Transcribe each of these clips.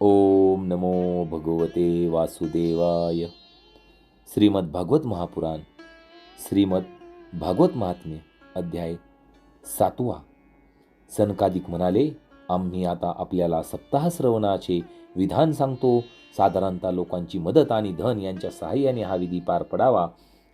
ओम नमो भगवते वासुदेवाय. श्रीमद भागवत महापुराण, श्रीमद भागवत महात्म्य, अध्याय 7. सनकादिक म्हणाले, आम्ही आता आपल्याला सप्ताह श्रवणाचे विधान सांगतो. साधारणतः लोकांची मदत आणि धन यांच्या सहाय्याने हा विधी पार पडावा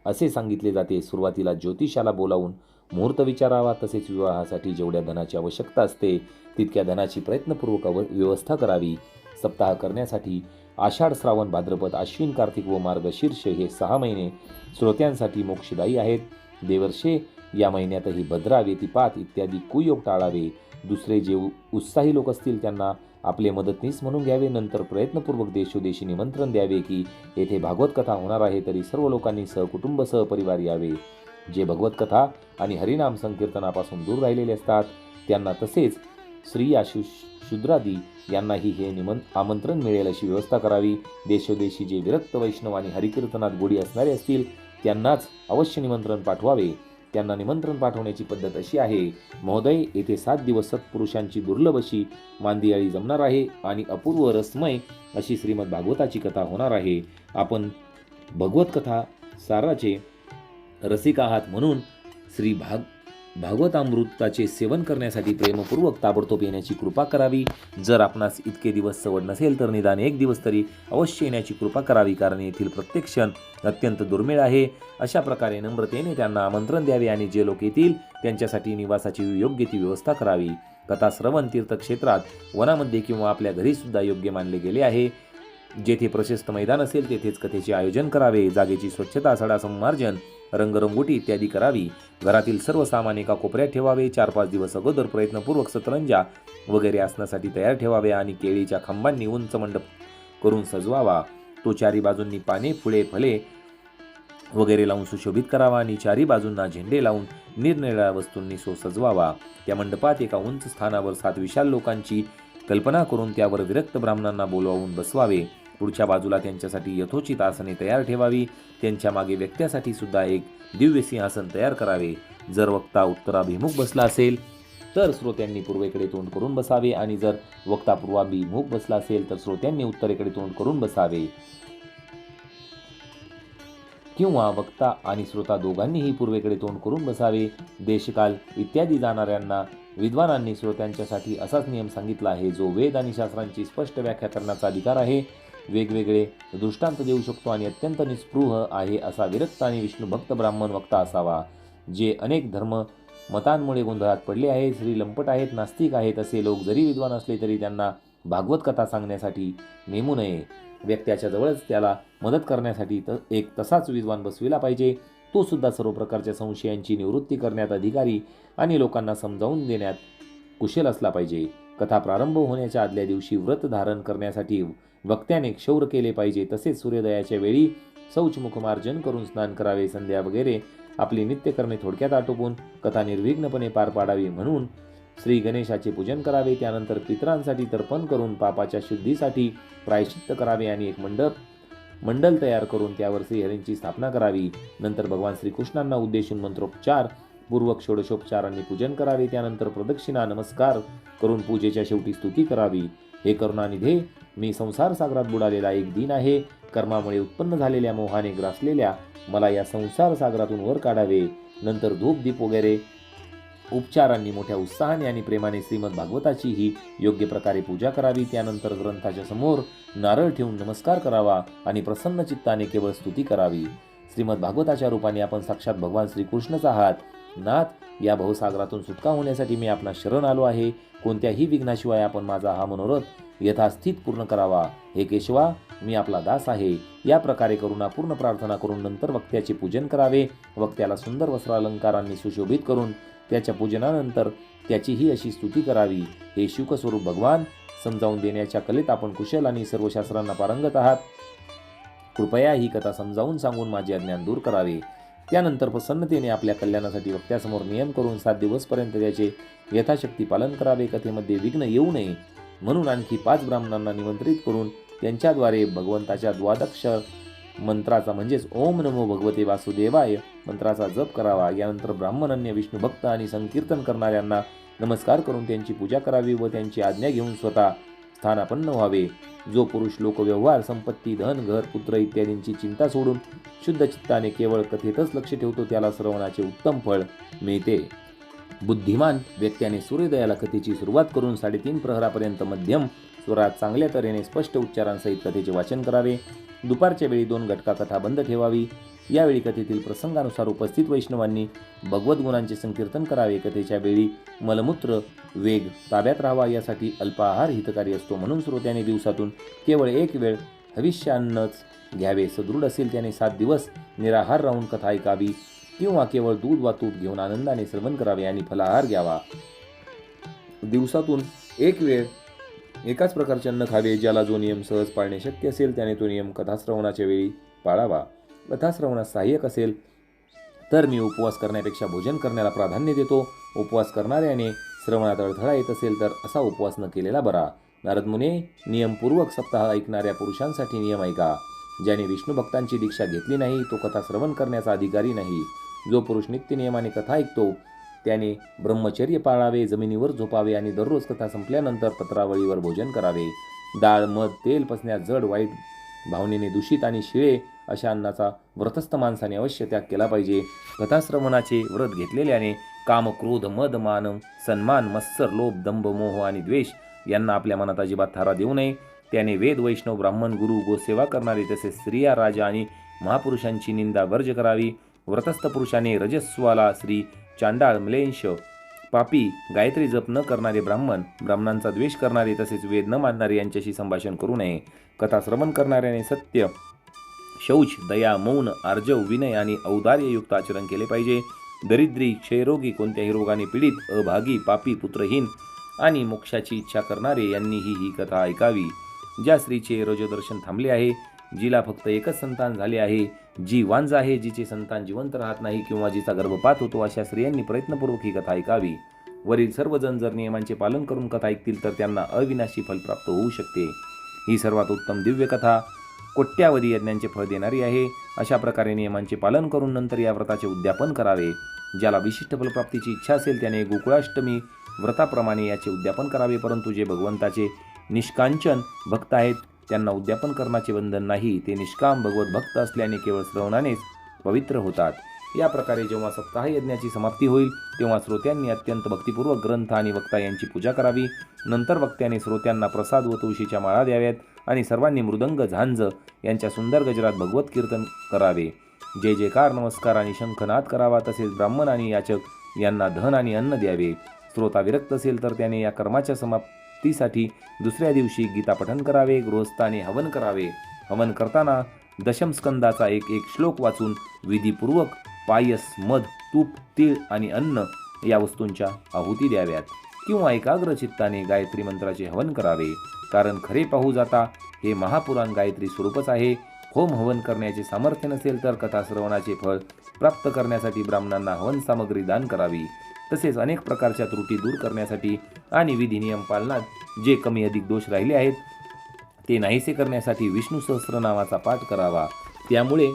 असे सांगितले जाते. सुरुवातीला ज्योतिषाला बोलावून मुहूर्त विचारावा, तसेच विवाहासाठी जेवढ्या धनाची आवश्यकता असते तितक्या धनाची प्रयत्नपूर्वक व्यवस्था करावी. सप्ताह करण्यासाठी आषाढ, श्रावण, भाद्रपद, अश्विन, कार्तिक व मार्गशीर्ष हे 6 महिने श्रोत्यांसाठी मोक्षदायी आहेत. देवर्षे या महिन्यातही भद्रा, व्यतिपात इत्यादी कुयोग टाळावे. दुसरे जे उत्साही लोक असतील त्यांना आपले मदतनीस म्हणून घ्यावे. नंतर प्रयत्नपूर्वक देशोदेशी निमंत्रण द्यावे की येथे भागवत कथा होणार आहे, तरी सर्व लोकांनी सहकुटुंब सहपरिवार यावे. जे भगवत कथा आणि हरिनाम संकीर्तनापासून दूर राहिलेले असतात त्यांना, तसेच स्त्रिया, शूद्रादी यांनाही हे आमंत्रण मिळेल अशी व्यवस्था करावी. देशोदेशी जे विरक्त वैष्णव आणि हरिकीर्तनात गोडी असणारे असतील त्यांनाच अवश्य निमंत्रण पाठवावे. त्यांना निमंत्रण पाठवण्याची पद्धत अशी आहे. महोदय, येथे 7 दिवस सत्पुरुषांची दुर्लभ अशी मांदियाळी जमणार आहे आणि अपूर्व रसमय अशी श्रीमद भागवताची कथा होणार आहे. आपण भगवत कथा साराचे रसिक आहात म्हणून श्री भागवतामृताचे सेवन करण्यासाठी प्रेमपूर्वक ताबडतोब येण्याची कृपा करावी. जर आपणास इतके दिवस सवड नसेल तर निदान 1 दिवस तरी अवश्य येण्याची कृपा करावी, कारण येथील प्रत्येक क्षण अत्यंत दुर्मिळ आहे. अशा प्रकारे नम्रतेने त्यांना आमंत्रण द्यावे आणि जे लोक येतील त्यांच्यासाठी निवासाची योग्य ती व्यवस्था करावी. कथा श्रवण तीर्थक्षेत्रात, वनामध्ये किंवा आपल्या घरी सुद्धा योग्य मानले गेले आहे. जेथे प्रशस्त मैदान असेल तेथेच कथेचे आयोजन करावे. जागेची स्वच्छता, सडा संमार्जन, रंगरंगोटी इत्यादी करावी. घरातील सर्व सामान एका कोपऱ्यात ठेवावे. 4-5 दिवस अगोदर प्रयत्नपूर्वक सतरंजा वगैरे आसनासाठी तयार ठेवावे आणि केळीच्या खांबांनी उंच मंडप करून सजवावा. तो 4ही बाजूंनी पाने, फुले, फले वगैरे लावून सुशोभित करावा आणि 4ही बाजूंना झेंडे लावून निरनिराळ्या वस्तूंनी सजवावा. त्या मंडपात एका उंच स्थानावर 7 विशाल लोकांची कल्पना करून त्यावर विरक्त ब्राह्मणांना बोलावून बसवावे. पुढच्या बाजूला त्यांच्यासाठी यथोचित आसने तयार ठेवावी. त्यांच्या मागे व्यक्त्यासाठी सुद्धा एक दिव्य सिंहासन तयार करावे. जर वक्ता उत्तराभिमुख बसला असेल तर श्रोत्यांनी पूर्वेकडे तोंड करून बसावे आणि जर वक्ता पूर्वाभिमुख बसला असेल तर श्रोत्यांनी उत्तरेकडे तोंड करून बसावे, किंवा वक्ता आणि श्रोता दोघांनीही पूर्वेकडे तोंड करून बसावे. देशकाल इत्यादी जाणाऱ्यांना विद्वानांनी श्रोत्यांच्यासाठी असाच नियम सांगितला आहे, जो वेद आणि शास्त्रांची स्पष्ट व्याख्या करण्याचा अधिकार आहे, वेगवेगळे दृष्टांत देऊ शकतो आणि अत्यंत निस्पृह आहे असा विरक्त आणि विष्णुभक्त ब्राह्मण वक्ता असावा. जे अनेक धर्म मतांमुळे गोंधळात पडले आहेत, श्रीलंपट आहेत, नास्तिक आहेत असे लोक जरी विद्वान असले तरी त्यांना भागवत कथा सांगण्यासाठी नेमू नये. व्यक्त्याच्या जवळच त्याला मदत करण्यासाठी एक तसाच विद्वान बसविला पाहिजे. तो सुद्धा सर्व प्रकारच्या संशयांची निवृत्ती करण्यात अधिकारी आणि लोकांना समजावून देण्यात कुशल असला पाहिजे. कथा प्रारंभ होण्याच्या आदल्या दिवशी व्रत धारण करण्यासाठी वक्त्याने क्षौर केले पाहिजे. तसेच सूर्योदयाच्या वेळी शौचमुखमार्जन करून स्नान करावे. संध्या वगैरे आपली नित्यकर्मे थोडक्यात आटोपून कथा निर्विघ्नपणे पार पाडावी म्हणून श्री गणेशाचे पूजन करावे. त्यानंतर पितरांसाठी तर्पण करून पापाच्या शुद्धीसाठी प्रायश्चित्त करावे आणि एक मंडल तयार करून त्यावर श्रीहरींची स्थापना करावी. नंतर भगवान श्रीकृष्णांना उद्देशून मंत्रोपचार पूर्वक षोडशोपचारांनी पूजन करावे. त्यानंतर प्रदक्षिणा नमस्कार करून पूजेच्या शेवटी स्तुती करावी. हे करुणानिधे, मी संसार सागरात बुडालेला एक दीन आहे. कर्मामुळे उत्पन्न झालेल्या मोहाने ग्रासलेल्या मला या संसार सागरातून वर काढावे. नंतर धूप, दीप वगैरे उपचारांनी मोठ्या उत्साहाने आणि प्रेमाने श्रीमद भागवताची ही योग्य प्रकारे पूजा करावी. त्यानंतर ग्रंथाच्या समोर नारळ ठेवून नमस्कार करावा आणि प्रसन्न चित्ताने केवळ स्तुती करावी. श्रीमद भागवताच्या रूपाने आपण साक्षात भगवान श्रीकृष्णच आहात. नाथ, या भवसागरातून सुटका होण्यासाठी मी आपणास शरण आलो आहे. कोणत्याही विघ्नाशिवाय आपण माझा हा मनोरथ यथास्थित पूर्ण करावा. हे केशवा, मी आपला दास आहे. या प्रकारे करुणापूर्ण प्रार्थना करून नंतर वक्त्याचे पूजन करावे. वक्त्याला सुंदर वस्त्रालंकारांनी सुशोभित करून त्याच्या पूजनानंतर त्याचीही अशी स्तुती करावी. हे शुकस्वरूप भगवान, समजावून देण्याच्या कलेत आपण कुशल आणि सर्व शास्त्रांना पारंगत आहात. कृपया ही कथा समजावून सांगून माझे अज्ञान दूर करावे. त्यानंतर प्रसन्नतेने आपल्या कल्याणासाठी वक्त्यासमोर नियम करून 7 दिवसपर्यंत त्याचे यथाशक्ती पालन करावे. कथेमध्ये विघ्न येऊ नये म्हणून आणखी 5 ब्राह्मणांना निमंत्रित करून त्यांच्याद्वारे भगवंताच्या द्वादक्षर मंत्राचा म्हणजेच ओम नमो भगवते वासुदेवाय मंत्राचा जप करावा. यानंतर ब्राह्मण, अन्य विष्णुभक्त आणि संकीर्तन करणाऱ्यांना नमस्कार करून त्यांची पूजा करावी व त्यांची आज्ञा घेऊन स्वतः स्थानापन्न व्हावे. जो पुरुष लोकव्यवहार, संपत्ती, धन, घर, पुत्र इत्यादींची चिंता सोडून शुद्ध चित्ताने केवळ कथेतच लक्ष ठेवतो त्याला श्रवणाचे उत्तम फळ मिळते. बुद्धिमान व्यक्तीने सूर्योदयाला कथेची सुरुवात करून 3:30 प्रहरापर्यंत मध्यम स्वरात चांगल्या तऱ्हेने स्पष्ट उच्चारांसहित कथेचे वाचन करावे. दुपारच्या वेळी 2 घटका कथा बंद ठेवावी. यावेळी कथेतील प्रसंगानुसार उपस्थित वैष्णवांनी भगवत गुणांचे संकीर्तन करावे. कथेच्या वेळी मलमूत्र वेग ताब्यात राहावा यासाठी अल्प आहार हितकारी असतो, म्हणून श्रोत्याने दिवसातून केवळ 1 वेळ हविष्यान्नच घ्यावे. सदृढ असेल त्याने 7 दिवस निराहार राहून कथा ऐकावी किंवा केवळ दूध वा तूप घेऊन आनंदाने श्रवण करावे आणि फलाहार घ्यावा. दिवसातून 1 वेळ एकाच प्रकारचे अन्न खावे. ज्याला जो नियम सहज पाळणे शक्य असेल त्याने तो नियम कथाश्रवणाच्या वेळी पाळावा. कथाश्रवणास सहाय्यक असेल तर मी उपवास करण्यापेक्षा भोजन करण्याला प्राधान्य देतो. उपवास करणाऱ्याने श्रवणात अडथळा येत असेल तर असा उपवास न केलेला बरा. नारद मुने, नियमपूर्वक सप्ताह ऐकणाऱ्या पुरुषांसाठी नियम ऐका. ज्याने विष्णू भक्तांची दीक्षा घेतली नाही तो कथा श्रवण करण्याचा अधिकारी नाही. जो पुरुष नित्य नियमाने कथा ऐकतो त्याने ब्रह्मचर्य पाळावे, जमिनीवर झोपावे आणि दररोज कथा संपल्यानंतर पत्रावळीवर भोजन करावे. डाळ, मध, तेल पचण्यात जड, वाईट भावनेने दूषित आणि शिळे अशा अन्नाचा व्रतस्थ माणसाने अवश्य त्याग केला पाहिजे. कथाश्रवणाचे व्रत घेतलेल्याने काम, क्रोध, मद, मान, सन्मान, मत्सर, लोभ, दंभ, मोह आणि द्वेष यांना आपल्या मनात अजिबात थारा देऊ नये. त्याने वेद, वैष्णव, ब्राह्मण, गुरु, गोसेवा करणारे तसेच स्त्रिया, राजा आणि महापुरुषांची निंदा वर्ज करावी. व्रतस्थ पुरुषाने रजस्वाला, स्त्री, चांडाळ, म्लेंश, पापी, गायत्री जप न करणारे ब्राह्मण, ब्राह्मणांचा द्वेष करणारे तसेच वेद न मानणारे यांच्याशी संभाषण करू नये. कथा श्रवण करणाऱ्याने सत्य, शौच, दया, मौन, आर्जव, विनय आणि औदार्ययुक्त आचरण केले पाहिजे. दरिद्री, क्षयरोगी, कोणत्याही रोगाने पीडित, अभागी, पापी, पुत्रहीन आणि मोक्षाची इच्छा करणारे यांनीही ही कथा ऐकावी. ज्या स्त्रीचे रजोदर्शन थांबले आहे, जिला फक्त एकच संतान झाले आहे, जी वांज आहे, जिचे संतान जिवंत राहत नाही किंवा जिचा गर्भपात होतो, अशा स्त्रियांनी प्रयत्नपूर्वक ही कथा ऐकावी. वरील सर्वजण जर नियमांचे पालन करून कथा ऐकतील तर त्यांना अविनाशी फल प्राप्त होऊ शकते. ही सर्वात उत्तम दिव्य कथा कोट्यावधी यज्ञांचे फळ देणारी आहे. अशा प्रकारे नियमांचे पालन करून नंतर या व्रताचे उद्यापन करावे. ज्याला विशिष्ट फलप्राप्तीची इच्छा असेल त्याने गोकुळाष्टमी व्रताप्रमाणे याचे उद्यापन करावे. परंतु जे भगवंताचे निष्कांचन भक्त आहेत त्यांना उद्यापन करण्याचे बंधन नाही. ते निष्काम भगवत भक्त असल्याने केवळ श्रवणानेच पवित्र होतात. या प्रकारे जेव्हा सप्ताह यज्ञाची समाप्ती होईल तेव्हा श्रोत्यांनी अत्यंत भक्तिपूर्वक ग्रंथ आणि वक्ता यांची पूजा करावी. नंतर वक्त्याने श्रोत्यांना प्रसाद व तुळशीच्या माळा द्याव्यात आणि सर्वांनी मृदंग, झांज यांच्या सुंदर गजरात भगवत कीर्तन करावे. जय जयकार, नमस्कार आणि शंखनाद करावा. तसेच ब्राह्मण आणि याचक यांना धन आणि अन्न द्यावे. श्रोता विरक्त असेल तर त्याने या कर्माच्या समाप्तीसाठी दुसऱ्या दिवशी गीता पठण करावे. गृहस्थाने हवन करावे. हवन करताना दशमस्कंदाचा एक श्लोक वाचून विधीपूर्वक पायस, मध, तूप, तीळ आणि अन्न या वस्तूंच्या आहुती द्याव्यात किंवा एकाग्र चित्ताने गायत्री मंत्राचे हवन करावे. कारण खरे पाहू जाता हे महापुराण गायत्री स्वरूपच आहे. होम हवन करण्याचे सामर्थ्य नसेल तर कथा श्रवणाचे फळ प्राप्त करण्यासाठी ब्राह्मणांना हवन सामग्री दान करावी. तसेच अनेक प्रकारच्या त्रुटी दूर करण्यासाठी आणि विधी नियम पालनात जे कमी अधिक दोष राहिले आहेत ते नाहीसे करण्यासाठी विष्णू सहस्रनामाचा पाठ करावा. त्यामुळे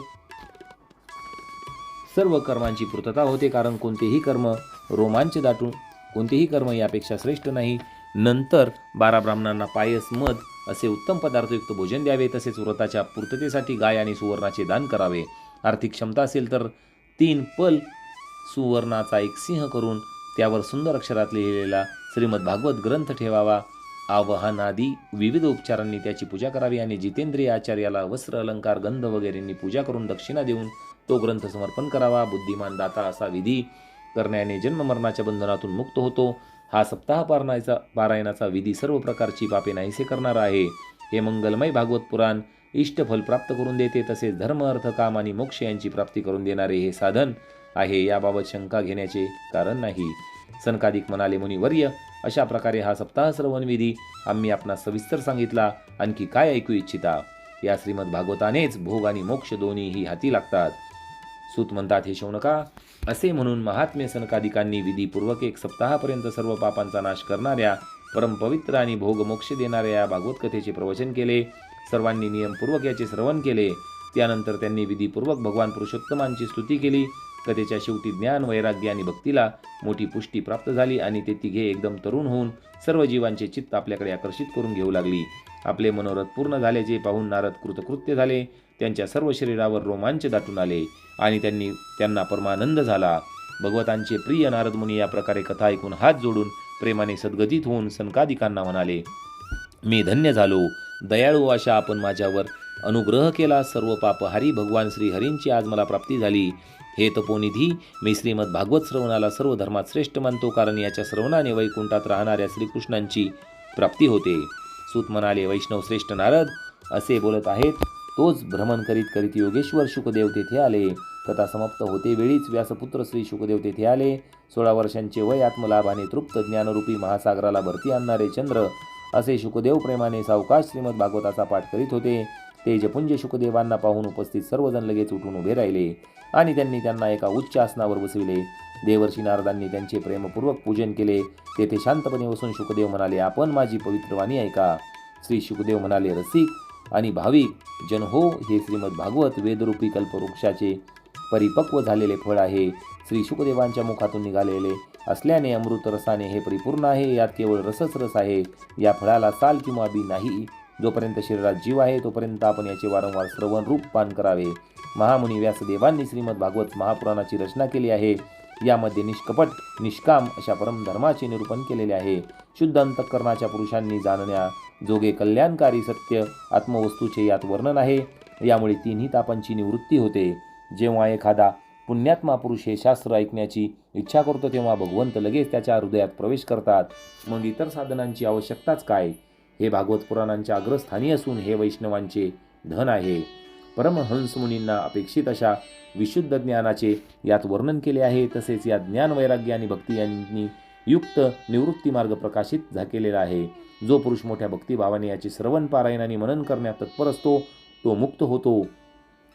सर्व कर्मांची पूर्तता होते. कारण कोणतेही कर्म रोमांच दाटून कोणतेही कर्म यापेक्षा श्रेष्ठ नाही. नंतर 12 ब्राह्मणांना पायस, मध असे उत्तम पदार्थयुक्त भोजन द्यावे. तसेच व्रताच्या पूर्ततेसाठी गाय आणि सुवर्णाचे दान करावे. आर्थिक क्षमता असेल तर 3 पल सुवर्णाचा एक सिंह करून त्यावर सुंदर अक्षरात लिहिलेला श्रीमद भागवत ग्रंथ ठेवावा. आवाहनादी विविध उपचारांनी त्याची पूजा करावी आणि जितेंद्रिय आचार्याला वस्त्र, अलंकार, गंध वगैरेंनी पूजा करून दक्षिणा देऊन तो ग्रंथ समर्पण करावा. बुद्धिमान दाता असा विधी करण्याने जन्ममरणाच्या बंधनातून मुक्त होतो. हा सप्ताह पारायणाचा विधी सर्व प्रकारची पापे नाहीसे करणारा आहे. हे मंगलमय भागवत पुराण इष्टफल प्राप्त करून देते. तसेच धर्म, अर्थ, काम आणि मोक्ष यांची प्राप्ती करून देणारे हे साधन आहे. याबाबत शंका घेण्याचे कारण नाही. सनकादिक म्हणाले, मुनिवर्य, अशा प्रकारे हा सप्ताह श्रवण विधी आम्ही आपणास सविस्तर सांगितला. आणखी काय ऐकू इच्छिता? या श्रीमद भागवतानेच भोग आणि मोक्ष दोन्हीही हाती लागतात. सूत म्हणतात, हे शौनका, असे म्हणून महात्म्य सनकादिकांनी विधीपूर्वक 1 सप्ताहापर्यंत सर्व पापांचा नाश करणाऱ्या परमपवित्र आणि भोग मोक्ष देणाऱ्या या भागवत कथेचे प्रवचन केले. सर्वांनी नियमपूर्वक याचे श्रवण केले. त्यानंतर त्यांनी विधीपूर्वक भगवान पुरुषोत्तमांची स्तुती केली. कथेच्या शेवटी ज्ञान, वैराग्य आणि भक्तीला मोठी पुष्टी प्राप्त झाली आणि ते तिघे एकदम तरुण होऊन सर्व जीवांचे चित्त आपल्याकडे आकर्षित करून घेऊ लागली. आपले मनोरथ पूर्ण झाल्याचे पाहून नारद कृतकृत्य झाले. त्यांच्या सर्व शरीरावर रोमांच दाटून आले आणि त्यांना परमानंद झाला. भगवतांचे प्रिय नारद मुनी या प्रकारे कथा ऐकून हात जोडून प्रेमाने सद्गतीत होऊन सनकादिकांना म्हणाले, मी धन्य झालो. दयाळू अशा आपण माझ्यावर अनुग्रह केला. सर्व पापहारी भगवान श्रीहरींची आज मला प्राप्ती झाली. हे तपोनिधी, मी श्रीमद भागवत श्रवणाला सर्व धर्मात श्रेष्ठ मानतो, कारण याच्या श्रवणाने वैकुंठात राहणाऱ्या श्रीकृष्णांची प्राप्ती होते. सूत म्हणाले, वैष्णव श्रेष्ठ नारद असे बोलत आहेत. तोच भ्रमण करीत करीत योगेश्वर शुकदेव तेथे आले. कथा समाप्त होते वेळीच व्यासपुत्र श्री शुकदेव तेथे आले. 16 वर्षांचे वय, आत्मलाभाने तृप्त, ज्ञानरूपी महासागराला भरती आणणारे चंद्र असे शुकदेव प्रेमाने सावकाश श्रीमद भागवताचा पाठ करीत होते. तेजपुंज शुकदेवांना पाहून उपस्थित सर्वजण लगेच उठून उभे राहिले आणि त्यांना एका उच्च आसनावर बसविले. देवर्षी नारदांनी त्यांचे प्रेमपूर्वक पूजन केले. तेथे शांतपणे बसून शुकदेव म्हणाले, आपण माझी पवित्र वाणी ऐका. श्री शुकदेव म्हणाले, रसिक आणि भाविक जन हो, हे श्रीमद भागवत वेदरूपी कल्पवृक्षाचे परिपक्व झालेले फळ आहे. श्री शुकदेवांच्या मुखातून निघालेले असल्याने अमृत रसाने हे परिपूर्ण आहे. यात केवळ रसच रस आहे. या फळाला साल किंवा बी नाही. जोपर्यंत शरीरात जीव आहे तोपर्यंत आपण याचे वारंवार श्रवण रूप पान करावे. महामुनी व्यासदेवांनी श्रीमद भागवत महापुराणाची रचना केली आहे. यामध्ये निष्कपट निष्काम अशा परमधर्माचे निरूपण केलेले आहे. शुद्ध अंतःकरणाच्या पुरुषांनी जाणण्या जोगे कल्याणकारी सत्य आत्मवस्तूचे यात वर्णन आहे. यामुळे तिन्ही तापांची निवृत्ती होते. जेव्हा एखादा पुण्यात्मा पुरुष हे शास्त्र ऐकण्याची इच्छा करतो तेव्हा भगवंत लगेच त्याच्या हृदयात प्रवेश करतात. मग इतर साधनांची आवश्यकताच काय? हे भागवत पुराणांच्या अग्रस्थानी असून हे वैष्णवांचे धन आहे. परमहंस मुनींना अपेक्षित अशा विशुद्ध ज्ञानाचे यात वर्णन केले आहे. तसेच या ज्ञान, वैराग्य आणि भक्ती यांनी युक्त निवृत्ती मार्ग प्रकाशित केलेला आहे. जो पुरुष मोठ्या भक्तिभावाने याचे श्रवण, पारायण आणि मनन करण्यात तत्पर असतो तो मुक्त होतो.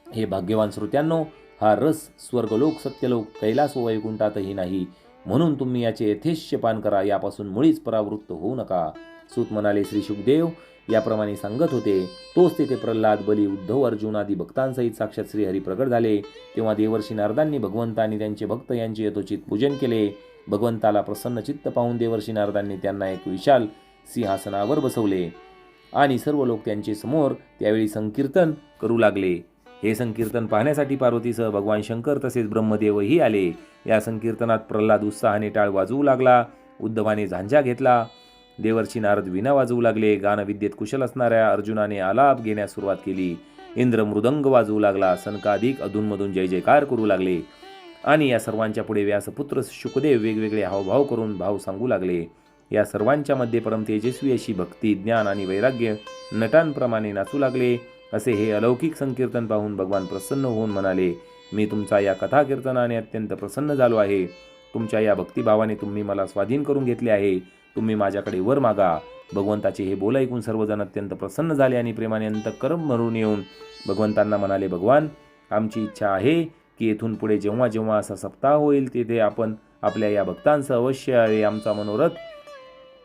हे भाग्यवान श्रोत्यांनो, हा रस स्वर्गलोक, सत्यलोक, कैलास व वैकुंठातही नाही. म्हणून तुम्ही याचे यथेच्छ पान करा. यापासून मुळीच परावृत्त होऊ नका. सूत म्हणाले, श्री शुकदेव याप्रमाणे सांगत होते. तोच तेथे प्रल्हाद, बली, उद्धव, अर्जुन आदी भक्तांसहित साक्षात श्रीहरी प्रगट झाले. तेव्हा देवर्षी नारदांनी भगवंत आणि त्यांचे भक्त यांचे यथोचित पूजन केले. भगवंताला प्रसन्न चित्त पाहून देवर्षी नारदांनी त्यांना एक विशाल सिंहासनावर बसवले आणि सर्व लोक त्यांचे समोर त्यावेळी संकीर्तन करू लागले. हे संकीर्तन पाहण्यासाठी पार्वतीसह भगवान शंकर तसेच ब्रह्मदेवही आले. या संकीर्तनात प्रल्हाद उत्साहाने टाळ वाजवू लागला. उद्धवाने झांजा घेतला. देवर्षी नारद वीणा वाजवू लागले. गानविद्येत कुशल असणाऱ्या अर्जुनाने आलाप घेण्यास सुरुवात केली. इंद्र मृदंग वाजवू लागला. सनकादिक अधूनमधून जय जयकार करू लागले आणि या सर्वांच्या पुढे व्यासपुत्र शुकदेव वेगवेगळे हावभाव करून भाव सांगू लागले. या सर्वांच्या मध्ये परम तेजस्वी अशी भक्ती, ज्ञान आणि वैराग्य नटांप्रमाणे नाचू लागले. असे हे अलौकिक संकीर्तन पाहून भगवान प्रसन्न होऊन म्हणाले, मी तुमचा या कथा कीर्तनाने अत्यंत प्रसन्न झालो आहे. तुमच्या या भक्तिभावाने तुम्ही मला स्वाधीन करून घेतले आहे. तुम्ही माझ्याकडे वर मागा. भगवंताचे हे बोल ऐकून सर्वजण अत्यंत प्रसन्न झाले आणि प्रेमाने अंतःकरण भरून येऊन भगवंतांना म्हणाले, भगवान, आमची इच्छा आहे की येथून पुढे जेव्हा जेव्हा असा सप्ताह होईल तेथे आपण आपल्या या भक्तांसह अवश्य यावे. आमचा मनोरथ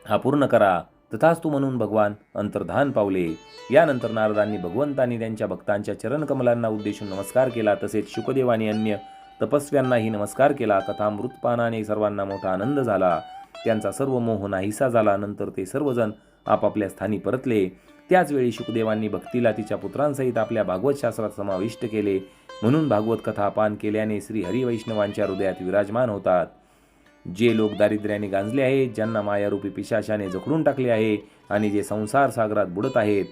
हा पूर्ण करा. तथास्तु म्हणून भगवान अंतर्धान पावले. यानंतर नारदांनी भगवंतांनी त्यांच्या भक्तांच्या चरणकमलांना उद्देशून नमस्कार केला. तसेच शुकदेवानी अन्य तपस्व्यांनाही नमस्कार केला. कथामृतपानाने सर्वांना मोठा आनंद झाला. त्यांचा सर्व मोह नाहीसा झाला. नंतर ते सर्वजण आपापल्या स्थानी परतले. त्याच वेळी शुकदेवांनी भक्तीला तिच्या पुत्रांसहित आपल्या भागवत शास्त्रात समाविष्ट केले. म्हणून भागवत कथा पान केल्याने श्री हरिवैष्णवांच्या हृदयात विराजमान होतात. जे लोक दारिद्र्याने गांजले आहेत, ज्यांना मायारूपी पिशाचाने जखडून टाकले आहे आणि जे संसार सागरात बुडत आहेत,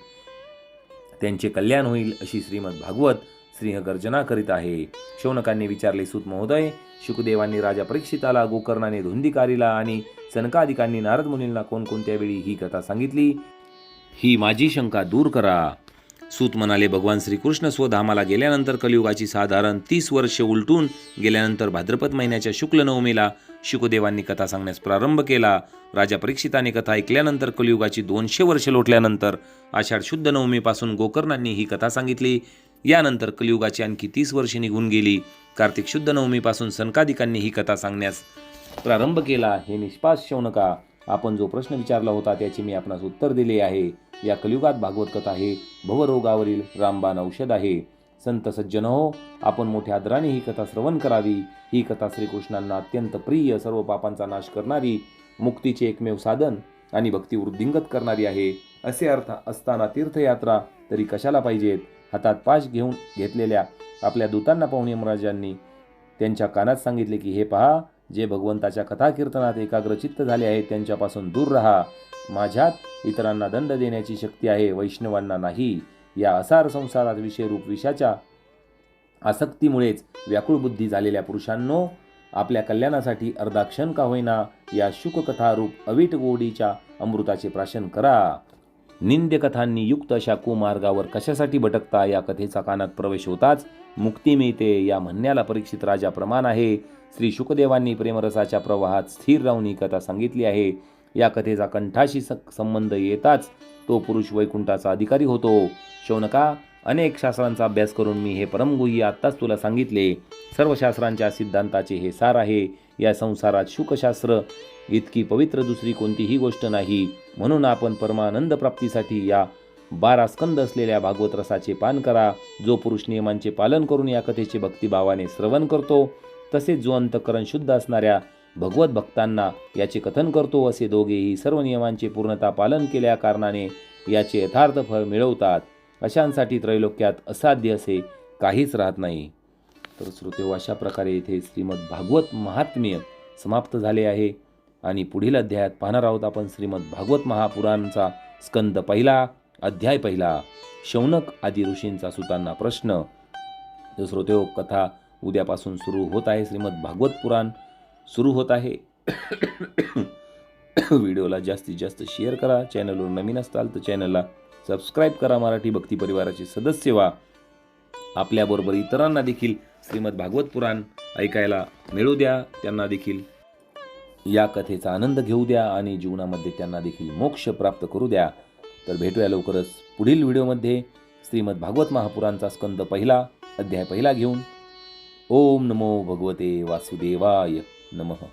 त्यांचे कल्याण होईल अशी श्रीमद भागवत सिंहगर्जना करीत आहे. शौनकांनी विचारले, सूत महोदय, शुकदेवांनी राजा परीक्षिताला, गोकर्णाने धुंदीकारीला आणि सनकादिकांनी नारद मुनींना कोणकोणत्या वेळी ही कथा सांगितली? ही माझी शंका दूर करा. सूत म्हणाले, भगवान श्रीकृष्ण स्वधामाला गेल्यानंतर कलियुगाची साधारण 30 वर्षे उलटून गेल्यानंतर भाद्रपद महिन्याच्या शुक्ल नवमीला शुकदेवांनी कथा सांगण्यास प्रारंभ केला. राजा परीक्षिताने कथा ऐकल्यानंतर कलियुगाची 200 वर्षे लोटल्यानंतर आषाढ शुद्ध नवमीपासून गोकर्णांनी ही कथा सांगितली. यानंतर कलियुगाची आणखी 30 वर्षे निघून गेली. कार्तिक शुद्ध नवमीपासून सनकादिकांनी ही कथा सांगण्यास प्रारंभ केला. हे निष्पास शौनका, आपण जो प्रश्न विचारला होता त्याचे मी आपणास उत्तर दिले आहे. या कलियुगात भागवत कथा हे भवरोगावरील रामबाण औषध आहे. संत सज्जन हो, आपण मोठ्या आदराने ही कथा श्रवण करावी. ही कथा श्रीकृष्णांना अत्यंत प्रिय, सर्व पापांचा नाश करणारी, मुक्तीचे एकमेव साधन आणि भक्ती वृद्धिंगत करणारी आहे. असे अर्थ असताना तीर्थयात्रा तरी कशाला पाहिजेत? हातात पाश घेऊन घेतलेल्या आपल्या दूतांना पाहून यमराजांनी त्यांच्या कानात सांगितले की हे पहा, जे भगवंताच्या कथाकीर्तनात एकाग्रचित्त झाले आहेत त्यांच्यापासून दूर राहा. माझ्यात इतरांना दंड देण्याची शक्ती आहे, वैष्णवांना नाही. या असार संसारात विषयरूप विषाच्या आसक्तीमुळेच व्याकुळ बुद्धी झालेल्या पुरुषांनो, आपल्या कल्याणासाठी अर्धा क्षण का होईना या शुककथारूप अवीट गोडीच्या अमृताचे प्राशन करा. निंद्य कथांनी युक्त अशा कुमार्गावर कशासाठी भटकता? या कथेचा कानात प्रवेश होताच मुक्ती मिळते. या म्हणण्याला परीक्षित राजा प्रमाण आहे. श्री शुकदेवांनी प्रेमरसाच्या प्रवाहात स्थिर राहून ही कथा सांगितली आहे. या कथेचा कंठाशी संबंध येताच तो पुरुष वैकुंठाचा अधिकारी होतो. शौनका, अनेक शास्त्रांचा अभ्यास करून मी हे परमगुह्य आत्ताच तुला सांगितले. सर्व शास्त्रांच्या सिद्धांताचे हे सार आहे. या संसारात शुकशास्त्र इतकी पवित्र दुसरी कोणतीही गोष्ट नाही. म्हणून आपण परमानंद प्राप्तीसाठी या 12 स्कंद असलेल्या भागवत रसाचे पान करा. जो पुरुष नियमांचे पालन करून या कथेचे भक्तिभावाने श्रवण करतो, तसेच जो अंतःकरण शुद्ध असणाऱ्या भगवत भक्तांना याचे कथन करतो, असे दोघेही सर्व नियमांचे पूर्णतः पालन केल्या कारणाने याचे यथार्थ फळ मिळवतात. अशांसाठी त्रैलोक्यात असाध्य असे काहीच राहत नाही. तर श्रोतेहो, अशा प्रकारे येथे श्रीमद भागवत महात्म्य समाप्त झाले आहे. आणि पुढील अध्यायात पाहणार आहोत आपण श्रीमद भागवत महापुराणचा स्कंद पहिला, अध्याय पहिला, शौनक आदी ऋषींचा सुतांना प्रश्न. तर श्रोतेहो, कथा उद्यापासून सुरू होत आहे. श्रीमद भागवत पुराण सुरू होत आहे. व्हिडिओला जास्तीत जास्त शेअर करा. चॅनलवर नवीन असताल तर चॅनलला सबस्क्राईब करा. मराठी भक्ती परिवाराचे सदस्य व्हा. आपल्याबरोबर इतरांना देखील श्रीमद भागवत पुराण ऐकायला मिळू द्या. त्यांना देखील या कथेचा आनंद घेऊ द्या आणि जीवनामध्ये त्यांना देखील मोक्ष प्राप्त करू द्या. तर भेटूया लवकरच पुढील व्हिडिओमध्ये श्रीमद भागवत महापुराणचा स्कंद पहिला, अध्याय पहिला घेऊन. ओम नमो भगवते वासुदेवाय नमः.